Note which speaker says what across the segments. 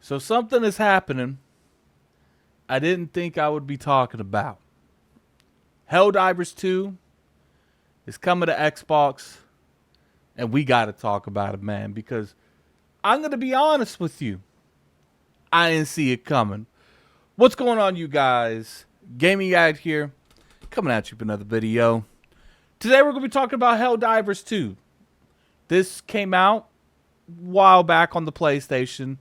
Speaker 1: So something is happening I didn't think I would be talking about. Helldivers 2 is coming to Xbox, and we got to talk about it, man, because I'm going to be honest with you. I didn't see it coming. What's going on, you guys? Gaming Addict here, coming at you with another video. Today we're going to be talking about Helldivers 2. This came out a while back on the PlayStation.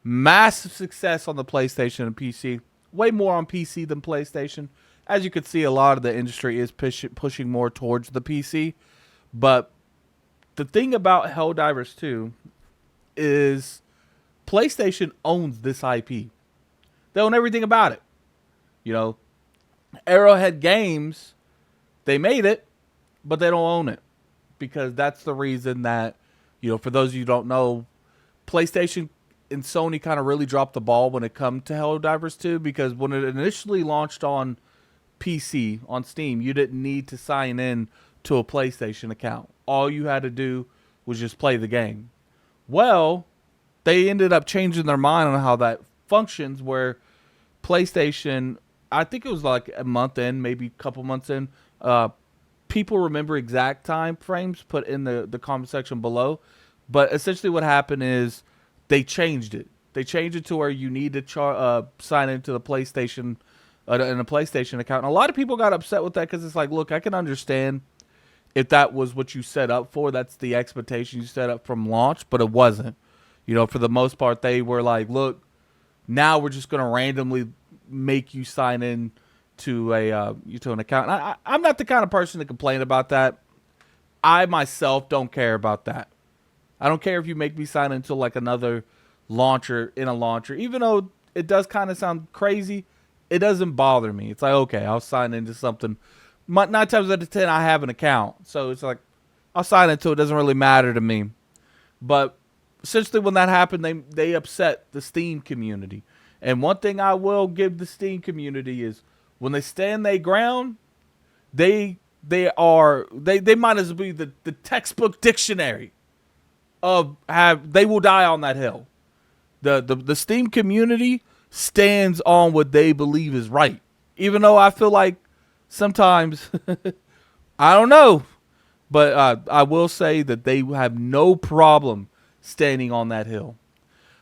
Speaker 1: Massive success on the PlayStation and PC. Way more on PC than PlayStation. As you can see, a lot of the industry is pushing more towards the PC. But the thing about Helldivers 2 is PlayStation owns this IP. They own everything about it. You know, Arrowhead Games, they made it, but they don't own it. Because that's the reason that, you know, for those of you who don't know, PlayStation and Sony kind of really dropped the ball when it comes to Helldivers 2, because when it initially launched on PC, on Steam, you didn't need to sign in to a PlayStation account. All you had to do was just play the game. Well, they ended up changing their mind on how that functions, where PlayStation, I think it was like a month in, maybe a couple months in, people remember exact time frames, put in the comment section below. But essentially what happened is they changed it. They changed it to where you need to sign into the PlayStation in a PlayStation account. And a lot of people got upset with that because it's like, look, I can understand if that was what you set up for. That's the expectation you set up from launch, but it wasn't. You know, for the most part, they were like, look, now we're just going to randomly make you sign in to an account. I'm not the kind of person to complain about that. I myself don't care about that. I don't care if you make me sign into like another launcher in a launcher. Even though it does kind of sound crazy, it doesn't bother me. It's like, okay, I'll sign into something. 9 times out of 10, I have an account. So it's like, I'll sign into it. It doesn't really matter to me. But essentially when that happened, they upset the Steam community. And one thing I will give the Steam community is when they stand their ground, they might as well be the textbook dictionary of they will die on that hill. The Steam community stands on what they believe is right. Even though I feel like sometimes I don't know, but I will say that they have no problem standing on that hill.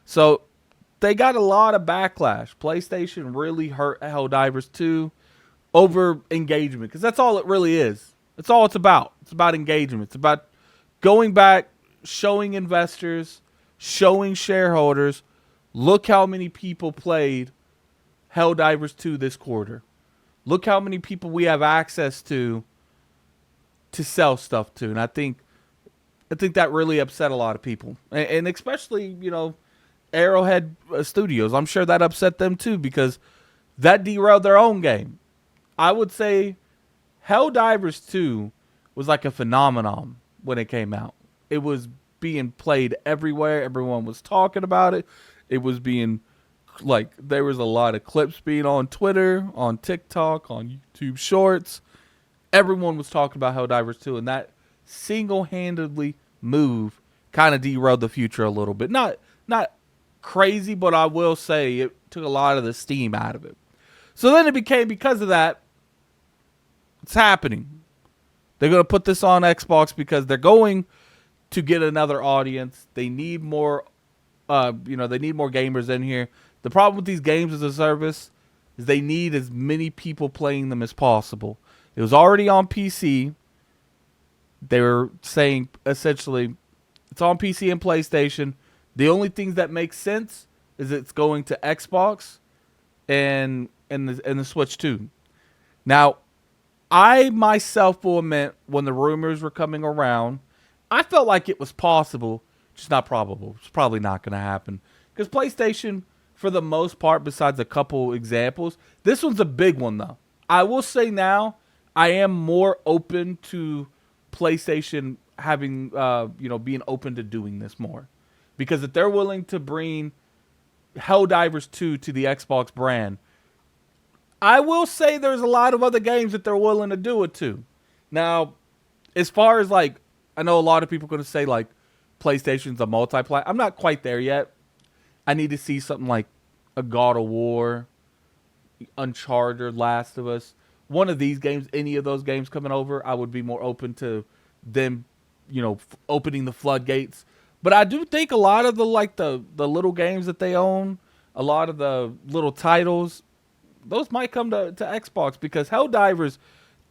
Speaker 1: So they got a lot of backlash. PlayStation really hurt Helldivers 2 over engagement, because that's all it really is. That's all it's about. It's about engagement. It's about going back, showing investors, showing shareholders, look how many people played Helldivers 2 this quarter. Look how many people we have access to sell stuff to. And I think that really upset a lot of people. And especially, you know, Arrowhead Studios. I'm sure that upset them too, because that derailed their own game. I would say Helldivers 2 was like a phenomenon when it came out. It was being played everywhere. Everyone was talking about it. It was being, like, there was a lot of clips being on Twitter, on TikTok, on YouTube Shorts. Everyone was talking about Helldivers 2, and that single-handedly move kind of derailed the future a little bit. Not crazy, but I will say it took a lot of the steam out of it. So then it became, because of that, it's happening. They're going to put this on Xbox because they're going to get another audience. They need more, they need more gamers in here. The problem with these games as a service is they need as many people playing them as possible. It was already on PC. They were saying essentially it's on PC and PlayStation. The only things that make sense is it's going to Xbox and the Switch 2. Now, I myself will admit, when the rumors were coming around, I felt like it was possible, just not probable. It's probably not going to happen. Because PlayStation, for the most part, besides a couple examples, this one's a big one, though. I will say now, I am more open to PlayStation having, being open to doing this more. Because if they're willing to bring Helldivers 2 to the Xbox brand, I will say there's a lot of other games that they're willing to do it to. Now, as far as, like, I know a lot of people are going to say, like, PlayStation's a multiplayer. I'm not quite there yet. I need to see something like a God of War, Uncharted, Last of Us. One of these games, any of those games coming over, I would be more open to them, opening the floodgates. But I do think a lot of the little games that they own, a lot of the little titles, those might come to Xbox because Helldivers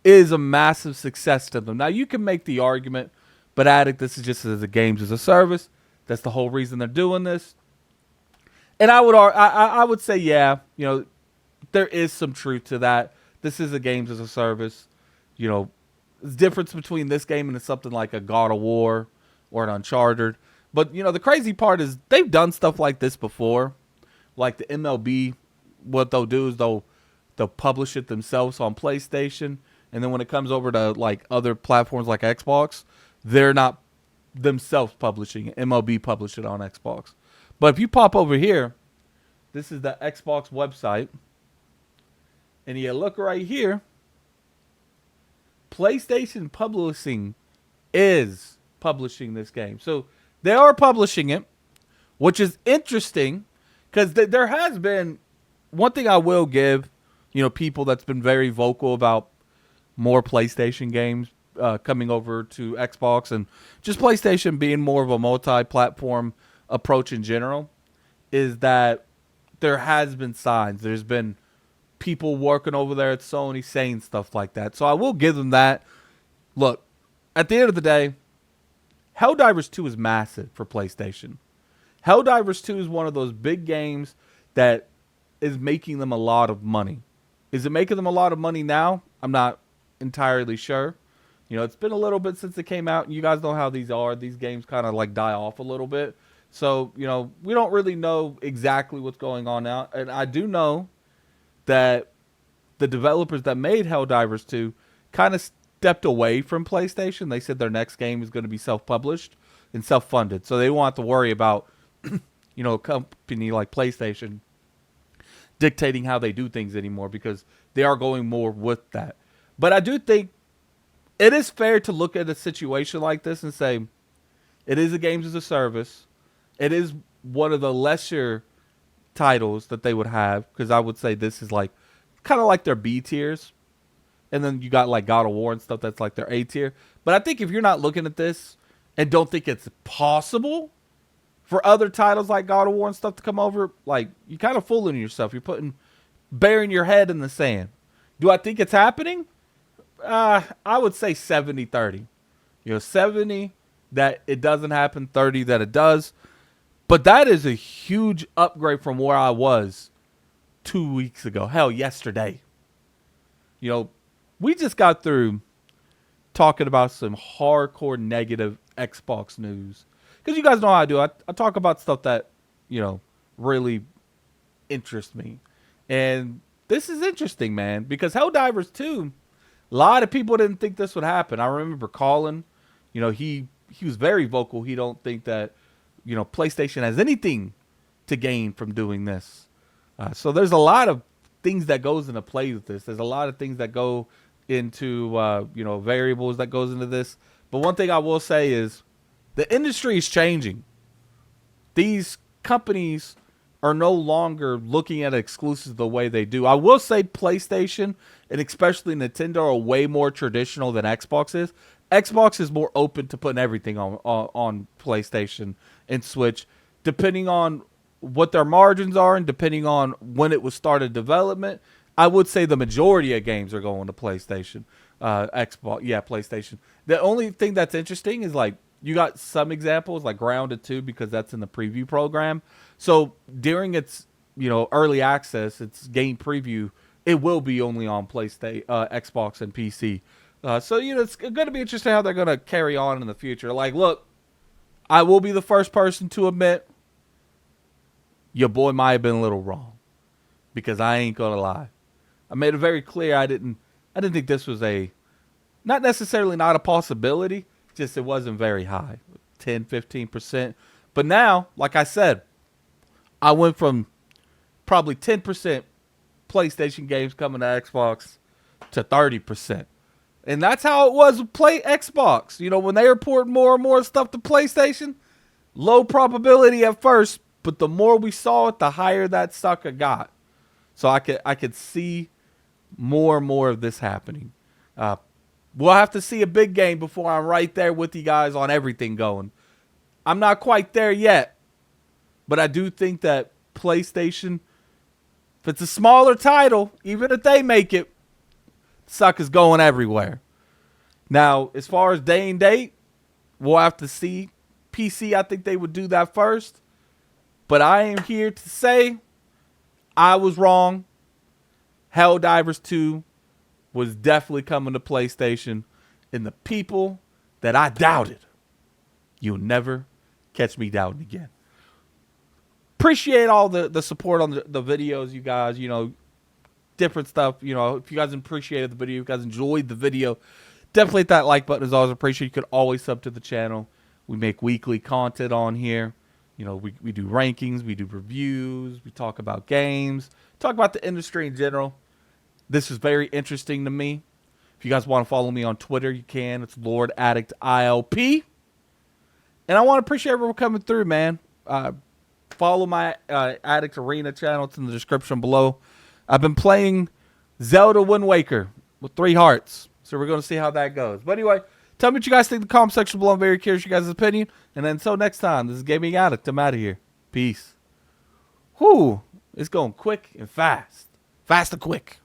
Speaker 1: is a massive success to them. Now you can make the argument, but Addict, this is just as a games as a service. That's the whole reason they're doing this. And I would say, yeah, there is some truth to that. This is a games as a service. The difference between this game and something like a God of War or an Uncharted. But, the crazy part is they've done stuff like this before. Like the MLB, what they'll do is they'll publish it themselves on PlayStation. And then when it comes over to like other platforms like Xbox, they're not themselves publishing it. MLB publish it on Xbox. But if you pop over here, this is the Xbox website. And you look right here. PlayStation Publishing is publishing this game. So they are publishing it, which is interesting because there has been one thing I will give, people that's been very vocal about more PlayStation games coming over to Xbox and just PlayStation being more of a multi-platform approach in general, is that there has been signs. There's been people working over there at Sony saying stuff like that. So I will give them that. Look, at the end of the day, Helldivers 2 is massive for PlayStation. Helldivers 2 is one of those big games that is making them a lot of money. Is it making them a lot of money now? I'm not entirely sure. It's been a little bit since it came out, and you guys know how these are. These games kind of like die off a little bit. So, we don't really know exactly what's going on now. And I do know that the developers that made Helldivers 2 kind of stepped away from PlayStation. They said their next game is going to be self-published and self-funded. So they won't have to worry about, a company like PlayStation dictating how they do things anymore because they are going more with that. But I do think it is fair to look at a situation like this and say it is a games as a service. It is one of the lesser titles that they would have, because I would say this is like kind of like their B tiers, and then you got like God of War and stuff that's like their A tier. But I think if you're not looking at this and don't think it's possible for other titles like God of War and stuff to come over, like, you're kind of fooling yourself. You're burying your head in the sand. Do I think it's happening? I would say 70-30. 70 that it doesn't happen, 30 that it does. But that is a huge upgrade from where I was 2 weeks ago. Hell, yesterday. We just got through talking about some hardcore negative Xbox news. Because you guys know how I do. I talk about stuff that, really interests me. And this is interesting, man. Because Helldivers 2, a lot of people didn't think this would happen. I remember Colin, he was very vocal. He don't think that PlayStation has anything to gain from doing this. So there's a lot of things that goes into play with this. There's a lot of things that go into, variables that goes into this. But one thing I will say is the industry is changing. These companies are no longer looking at exclusives the way they do. I will say PlayStation and especially Nintendo are way more traditional than Xbox is. Xbox is more open to putting everything on PlayStation and Switch, depending on what their margins are and depending on when it was started development. I would say the majority of games are going to PlayStation, Xbox, PlayStation. The only thing that's interesting is like you got some examples like Grounded 2 because that's in the preview program. So during its early access, its game preview, it will be only on PlayStation, Xbox, and PC. So it's going to be interesting how they're going to carry on in the future. Like, look, I will be the first person to admit your boy might have been a little wrong, because I ain't gonna lie. I made it very clear I didn't think this was not necessarily not a possibility, just it wasn't very high, 10-15%. But now, like I said, I went from probably 10% PlayStation games coming to Xbox to 30%. And that's how it was with Xbox. When they report more and more stuff to PlayStation, low probability at first, But the more we saw it, the higher that sucker got. So I could see more and more of this happening. We'll have to see a big game before I'm right there with you guys on everything going. I'm not quite there yet, but I do think that PlayStation, if it's a smaller title, even if they make it, sucker's going everywhere. Now, as far as day and date, we'll have to see. PC, I think they would do that first. But I am here to say I was wrong. Helldivers 2 was definitely coming to PlayStation. And the people that I doubted, you'll never catch me doubting again. Appreciate all the support on the videos, you guys. You know, different stuff. You know, if you guys appreciated the video, if you guys enjoyed the video, definitely hit that like button. As always, appreciate. You could always sub to the channel. We make weekly content on here. You know, we do rankings, we do reviews, we talk about games, talk about the industry in general. This is very interesting to me. If you guys want to follow me on Twitter, you can. It's Lord Addict ILP. And I want to appreciate everyone coming through, man. Follow my Addict Arena channel. It's in the description below. I've been playing Zelda Wind Waker with 3 hearts. So we're going to see how that goes. But anyway, tell me what you guys think in the comment section below. I'm very curious your guys' opinion. And then until next time, this is Gaming Addict. I'm out of here. Peace. Whew. It's going quick and fast. Fast and quick.